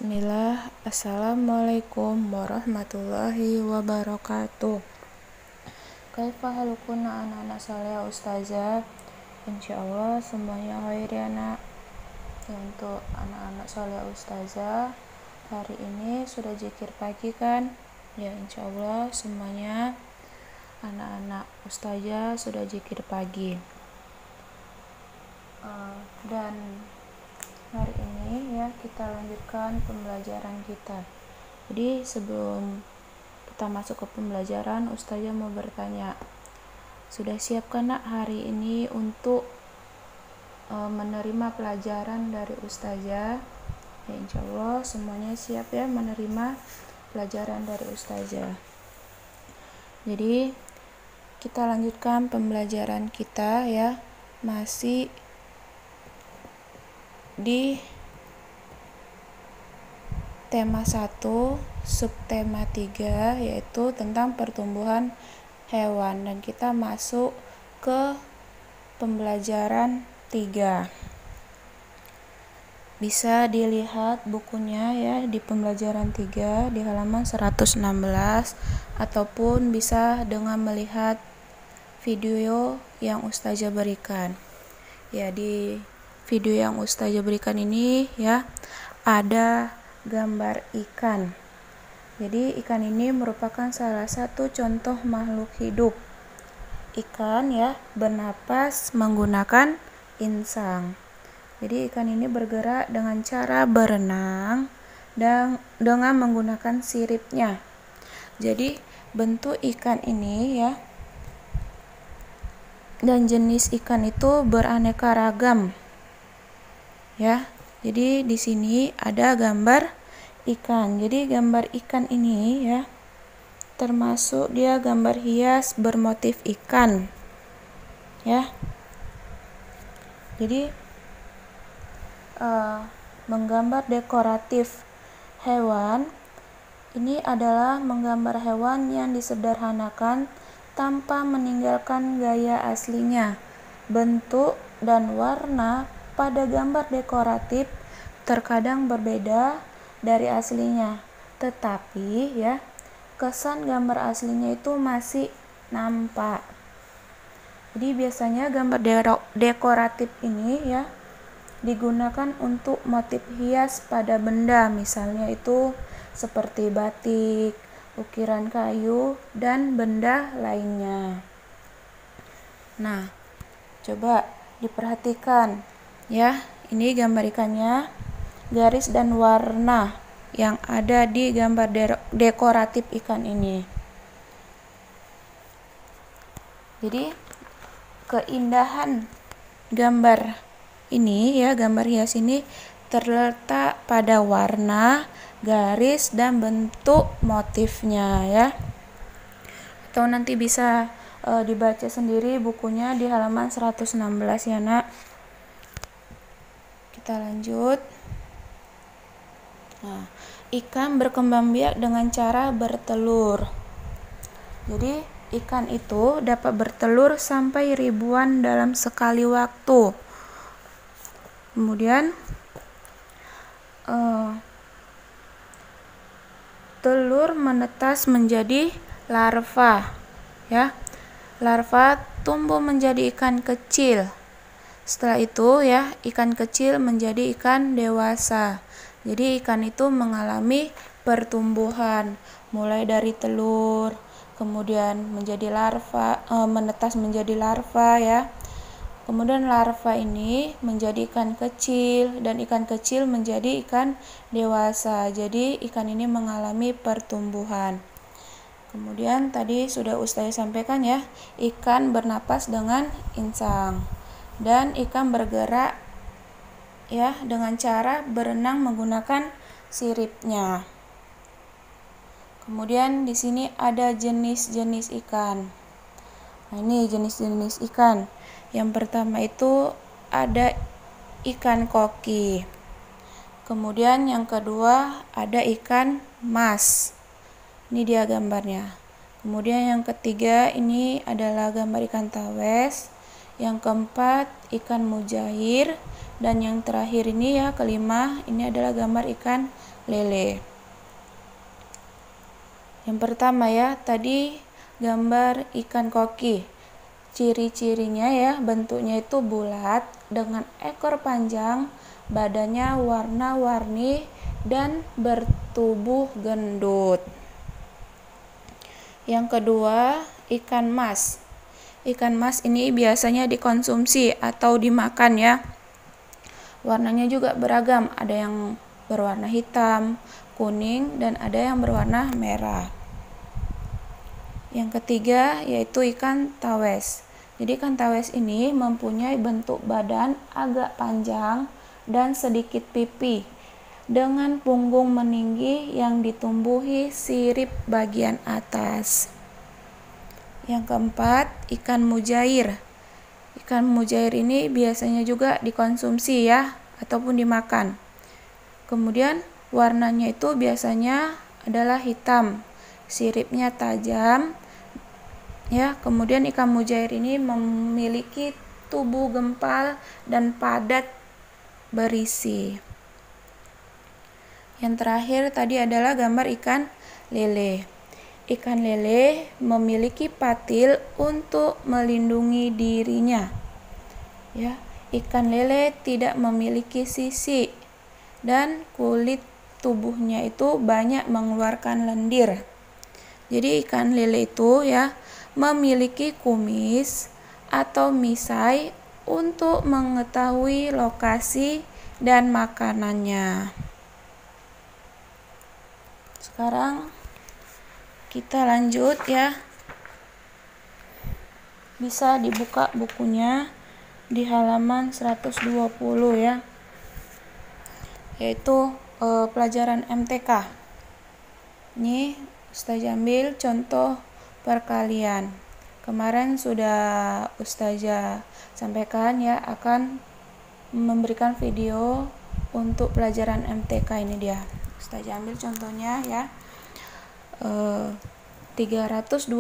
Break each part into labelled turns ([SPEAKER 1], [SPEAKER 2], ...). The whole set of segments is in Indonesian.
[SPEAKER 1] Bismillah, Assalamualaikum warahmatullahi wabarakatuh. Kaifa halukuna anak-anak saleh ustazah? Insyaallah semuanya khair ya nak. Untuk anak-anak saleh ustazah, hari ini sudah zikir pagi kan? Ya insyaallah semuanya anak-anak ustazah sudah zikir pagi. Dan hari ini ya kita lanjutkan pembelajaran kita. Jadi sebelum kita masuk ke pembelajaran, ustazah mau bertanya, sudah siapkan nak hari ini untuk menerima pelajaran dari ustazah? Ya insyaallah semuanya siap ya menerima pelajaran dari ustazah. Jadi kita lanjutkan pembelajaran kita ya, masih di tema 1, subtema 3, yaitu tentang pertumbuhan hewan, dan kita masuk ke pembelajaran 3. Bisa dilihat bukunya ya di pembelajaran 3 di halaman 116, ataupun bisa dengan melihat video yang ustazah berikan. Ya, di video yang ustazah berikan ini ya ada gambar ikan. Jadi ikan ini merupakan salah satu contoh makhluk hidup. Ikan ya bernapas menggunakan insang. Jadi ikan ini bergerak dengan cara berenang dan dengan menggunakan siripnya. Jadi bentuk ikan ini ya dan jenis ikan itu beraneka ragam. Ya. Jadi di sini ada gambar ikan. Jadi gambar ikan ini ya termasuk dia gambar hias bermotif ikan. Ya. Jadi menggambar dekoratif hewan ini adalah menggambar hewan yang disederhanakan tanpa meninggalkan gaya aslinya. Bentuk dan warna pada gambar dekoratif terkadang berbeda dari aslinya, tetapi ya kesan gambar aslinya itu masih nampak. Jadi biasanya gambar dekoratif ini ya digunakan untuk motif hias pada benda, misalnya itu seperti batik, ukiran kayu, dan benda lainnya. Nah, coba diperhatikan ya, ini gambar ikannya, garis dan warna yang ada di gambar dekoratif ikan ini. Jadi keindahan gambar ini ya, gambar hias ini terletak pada warna, garis, dan bentuk motifnya ya. Atau nanti bisa dibaca sendiri bukunya di halaman 116 ya nak. Kita lanjut. Nah, ikan berkembang biak dengan cara bertelur. Jadi ikan itu dapat bertelur sampai ribuan dalam sekali waktu. Kemudian telur menetas menjadi larva ya. Larva tumbuh menjadi ikan kecil. Setelah itu ya ikan kecil menjadi ikan dewasa. Jadi ikan itu mengalami pertumbuhan mulai dari telur, kemudian menjadi larva, menetas menjadi larva ya. Kemudian larva ini menjadi ikan kecil dan ikan kecil menjadi ikan dewasa. Jadi ikan ini mengalami pertumbuhan. Kemudian tadi sudah ustazah sampaikan ya, ikan bernapas dengan insang. Dan ikan bergerak ya dengan cara berenang menggunakan siripnya. Kemudian di sini ada jenis-jenis ikan. Nah, ini jenis-jenis ikan. Yang pertama itu ada ikan koki. Kemudian yang kedua ada ikan mas. Ini dia gambarnya. Kemudian yang ketiga ini adalah gambar ikan tawes. Yang keempat ikan mujair, dan yang terakhir ini ya kelima ini adalah gambar ikan lele. Yang pertama ya, tadi gambar ikan koki. Ciri-cirinya ya, bentuknya itu bulat dengan ekor panjang, badannya warna-warni dan bertubuh gendut. Yang kedua, ikan mas. Ikan mas ini biasanya dikonsumsi atau dimakan ya. Warnanya juga beragam, ada yang berwarna hitam, kuning, dan ada yang berwarna merah. Yang ketiga yaitu ikan tawes. Jadi ikan tawes ini mempunyai bentuk badan agak panjang dan sedikit pipi, dengan punggung meninggi yang ditumbuhi sirip bagian atas. Yang keempat, ikan mujair. Ikan mujair ini biasanya juga dikonsumsi ya, ataupun dimakan. Kemudian warnanya itu biasanya adalah hitam, siripnya tajam. Ya, kemudian ikan mujair ini memiliki tubuh gempal dan padat berisi. Yang terakhir tadi adalah gambar ikan lele. Ikan lele memiliki patil untuk melindungi dirinya. Ya, ikan lele tidak memiliki sisi dan kulit tubuhnya itu banyak mengeluarkan lendir. Jadi ikan lele itu ya memiliki kumis atau misai untuk mengetahui lokasi dan makanannya. Sekarang kita lanjut ya. Bisa dibuka bukunya di halaman 120 ya. Yaitu pelajaran MTK. Ini Ustazah ambil contoh perkalian. Kemarin sudah Ustazah sampaikan ya, akan memberikan video untuk pelajaran MTK ini dia. Ustazah ambil contohnya ya. 320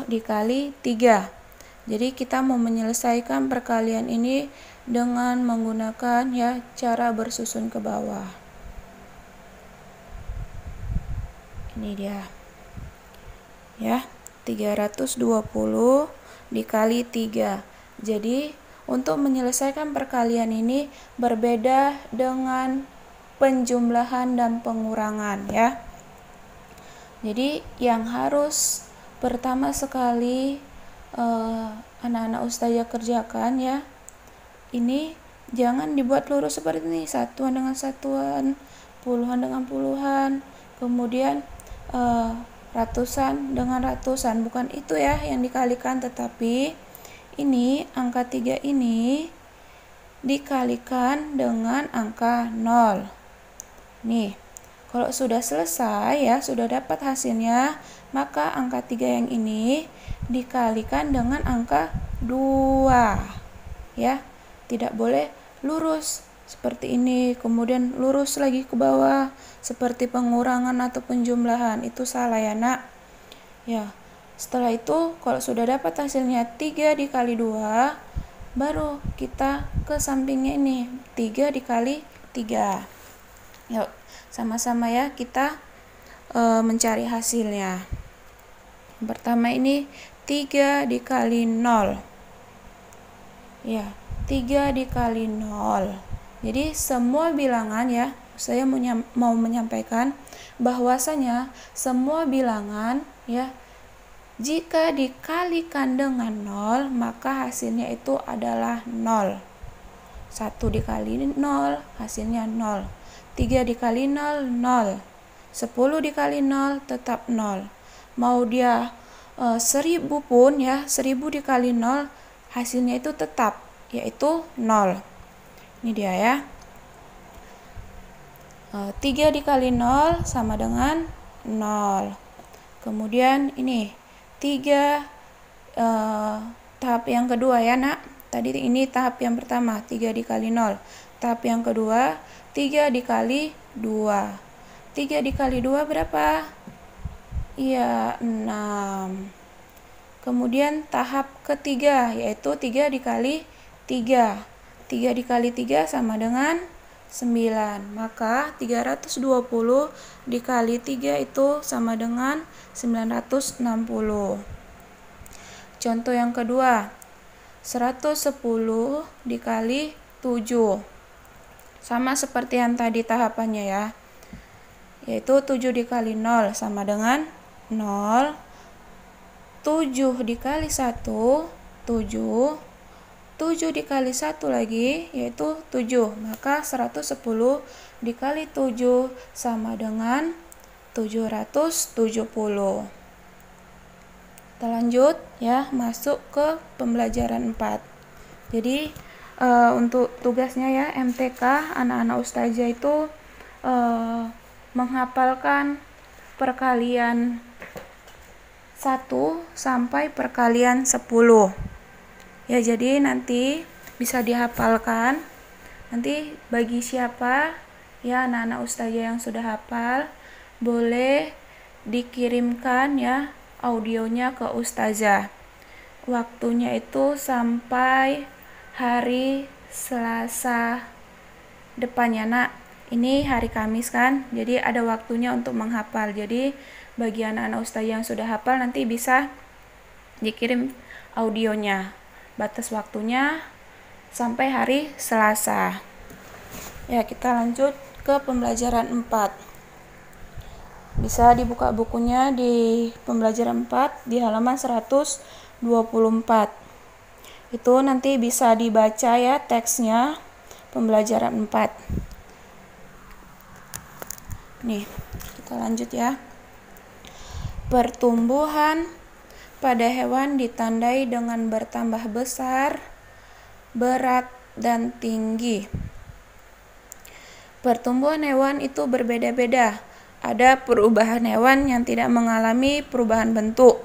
[SPEAKER 1] dikali 3. Jadi kita mau menyelesaikan perkalian ini dengan menggunakan ya cara bersusun ke bawah. Ini dia. Ya, 320 dikali 3. Jadi untuk menyelesaikan perkalian ini berbeda dengan penjumlahan dan pengurangan ya. Jadi yang harus pertama sekali anak-anak Ustazah kerjakan ya, ini jangan dibuat lurus seperti ini, satuan dengan satuan, puluhan dengan puluhan, kemudian ratusan dengan ratusan, bukan itu ya yang dikalikan, tetapi ini angka 3 ini dikalikan dengan angka 0. Nih, kalau sudah selesai ya, sudah dapat hasilnya, maka angka 3 yang ini dikalikan dengan angka 2. Ya, tidak boleh lurus seperti ini, kemudian lurus lagi ke bawah seperti pengurangan atau penjumlahan. Itu salah ya, Nak. Ya, setelah itu kalau sudah dapat hasilnya 3 dikali 2, baru kita ke sampingnya ini, 3 dikali 3. Yuk, sama-sama ya kita mencari hasilnya. Yang pertama ini 3 dikali 0. Ya, 3 dikali 0. Jadi semua bilangan ya, saya mau menyampaikan bahwasanya semua bilangan ya, jika dikalikan dengan 0, maka hasilnya itu adalah 0. 1 dikali 0, hasilnya 0. 3 dikali 0, 0. 10 dikali 0, tetap 0. Mau dia 1000 pun ya, 1000 dikali 0, hasilnya itu tetap, yaitu 0. Ini dia ya. 3 dikali 0 sama dengan 0. Kemudian ini 3 tahap yang kedua ya, Nak. Tadi ini tahap yang pertama, 3 dikali 0. Tahap yang kedua, 3 dikali 2. 3 dikali 2 berapa? Iya, 6. Kemudian tahap ketiga, yaitu 3 dikali 3. 3 dikali 3 sama dengan 9. Maka 320 dikali 3 itu sama dengan 960. Contoh yang kedua, 110 dikali 7. Sama seperti yang tadi tahapannya ya. Yaitu 7 dikali 0 sama dengan 0. 7 dikali 1, 7. 7 dikali 1 lagi, yaitu 7. Maka 110 dikali 7 sama dengan 770. Kita lanjut ya, masuk ke pembelajaran 4. Jadi untuk tugasnya ya, MTK anak-anak ustazah itu menghafalkan perkalian 1 sampai perkalian 10. Ya, jadi nanti bisa dihafalkan. Nanti bagi siapa ya anak-anak ustazah yang sudah hafal, boleh dikirimkan ya audionya ke ustazah. Waktunya itu sampai hari Selasa depannya, Nak. Ini hari Kamis kan, jadi ada waktunya untuk menghafal. Jadi bagi anak-anak ustazah yang sudah hafal nanti bisa dikirim audionya. Batas waktunya sampai hari Selasa. Ya, kita lanjut ke pembelajaran 4. Bisa dibuka bukunya di pembelajaran 4 di halaman 124. Itu nanti bisa dibaca ya teksnya pembelajaran 4. Nih, kita lanjut ya. Pertumbuhan pada hewan ditandai dengan bertambah besar, berat, dan tinggi. Pertumbuhan hewan itu berbeda-beda. Ada perubahan hewan yang tidak mengalami perubahan bentuk.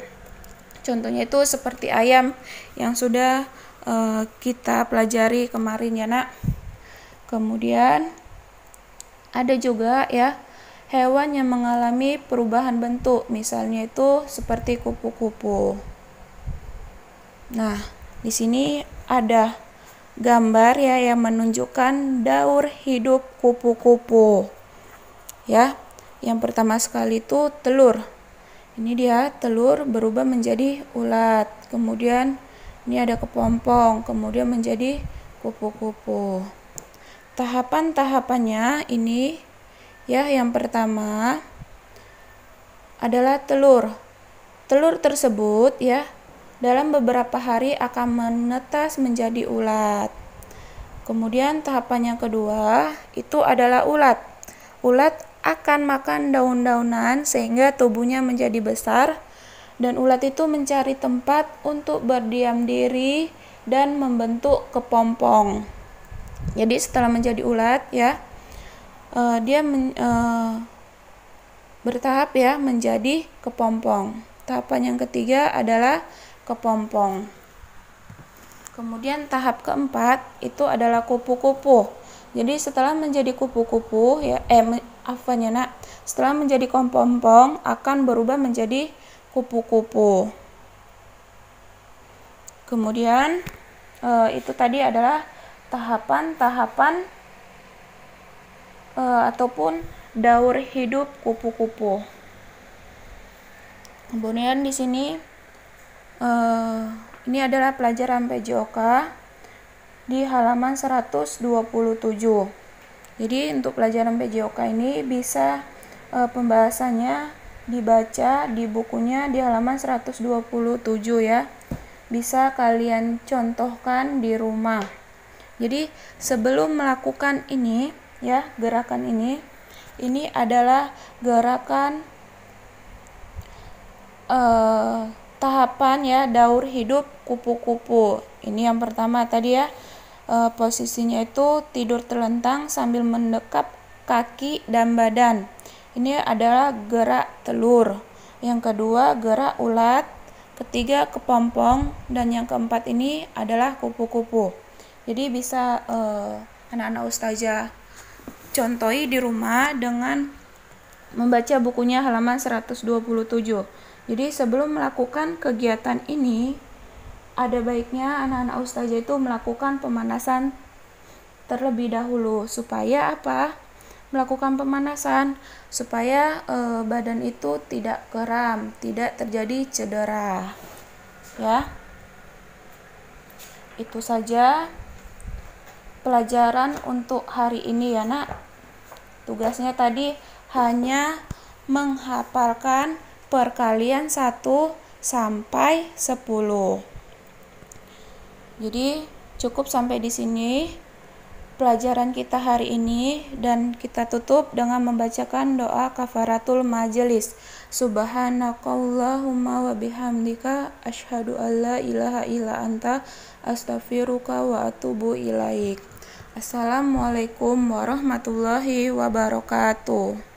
[SPEAKER 1] Contohnya itu seperti ayam yang sudah kita pelajari kemarin ya, Nak. Kemudian ada juga ya hewan yang mengalami perubahan bentuk, misalnya itu seperti kupu-kupu. Nah, di sini ada gambar ya yang menunjukkan daur hidup kupu-kupu. Ya, yang pertama sekali itu telur. Ini dia telur berubah menjadi ulat. Kemudian ini ada kepompong, kemudian menjadi kupu-kupu. Tahapan-tahapannya ini ya, yang pertama adalah telur. Telur tersebut ya dalam beberapa hari akan menetas menjadi ulat. Kemudian tahapan yang kedua itu adalah ulat. Ulat akan makan daun-daunan sehingga tubuhnya menjadi besar, dan ulat itu mencari tempat untuk berdiam diri dan membentuk kepompong. Jadi setelah menjadi ulat ya, dia bertahap ya menjadi kepompong. Tahapan yang ketiga adalah kepompong. Kemudian tahap keempat itu adalah kupu-kupu. Jadi setelah menjadi kupu-kupu ya, setelah menjadi kepompong akan berubah menjadi kupu-kupu. Kemudian itu tadi adalah tahapan-tahapan ataupun daur hidup kupu-kupu. Kemudian di sini ini adalah pelajaran PJOK di halaman 127. Jadi untuk pelajaran PJOK ini bisa pembahasannya dibaca di bukunya di halaman 127 ya. Bisa kalian contohkan di rumah. Jadi sebelum melakukan ini ya, gerakan ini adalah gerakan tahapan ya daur hidup kupu-kupu. Ini yang pertama tadi ya, posisinya itu tidur terlentang sambil mendekap kaki dan badan. Ini adalah gerak telur. Yang kedua gerak ulat, ketiga kepompong, dan yang keempat ini adalah kupu-kupu. Jadi bisa anak-anak ustazah contohi di rumah dengan membaca bukunya halaman 127. Jadi sebelum melakukan kegiatan ini, ada baiknya anak-anak ustazah itu melakukan pemanasan terlebih dahulu. Supaya apa? Melakukan pemanasan supaya badan itu tidak kram, tidak terjadi cedera. Ya. Itu saja pelajaran untuk hari ini ya, Nak. Tugasnya tadi hanya menghafalkan perkalian 1 sampai 10. Jadi cukup sampai di sini pelajaran kita hari ini, dan kita tutup dengan membacakan doa kafaratul majelis. Subhanakallahumma wa bihamdika asyhadu alla ilaha illa anta astaghfiruka wa atubu ilaik. Assalamualaikum warahmatullahi wabarakatuh.